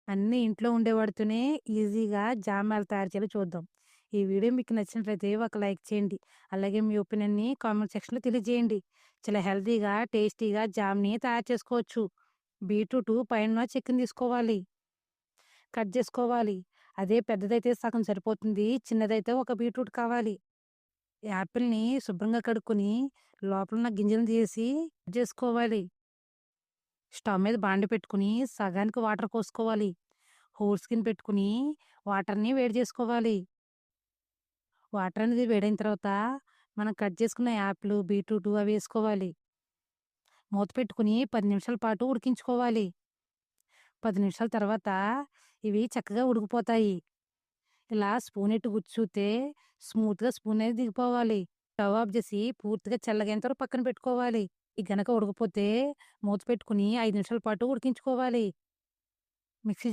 అన్నీ ఇంట్లో ఉండే వాటితోనే ఈజీగా జామ్ ఎలా తయారు చేయాలో చూద్దాం. ఈ వీడియో మీకు నచ్చినట్లయితే ఒక లైక్ చేయండి. అలాగే మీ ఒపీనియన్‌ని కామెంట్ సెక్షన్‌లో తెలియజేయండి. చాలా హెల్తీగా, టేస్టీగా జామ్‌ని తయారు చేసుకోవచ్చు. బీట్రూటు పైన చెక్కుని తీసుకోవాలి. కట్ చేసుకోవాలి. అదే పెద్దదైతే సగం సరిపోతుంది. చిన్నదైతే ఒక బీట్రూట్ కావాలి. యాపిల్‌ని శుభ్రంగా కడుక్కొని లోపలున్న గింజలను తీసి కట్ చేసుకోవాలి. స్టవ్ మీద బాండీ పెట్టుకొని సగానికి వాటర్ పోసుకోవాలి. హోల్ స్కిన్ పెట్టుకొని వాటర్‌ని వేడి చేసుకోవాలి. వాటర్ అనేది వేడైన తర్వాత మనం కట్ చేసుకున్న యాపిలు, బీట్రూటు అవి వేసుకోవాలి. మూత పెట్టుకొని 10 నిమిషాల పాటు ఉడికించుకోవాలి. 10 నిమిషాల తర్వాత ఇవి చక్కగా ఉడికిపోతాయి. ఇలా స్పూన్ ఎట్టి గుచ్చి చూస్తే స్మూత్‌గా స్పూన్ అనేది దిగిపోవాలి. స్టవ్ ఆఫ్ చేసి పూర్తిగా చల్లగేంత వరకు పక్కన పెట్టుకోవాలి. ఇది గనక ఉడకపోతే మూత పెట్టుకొని 5 నిమిషాల పాటు ఉడికించుకోవాలి. మిక్సీ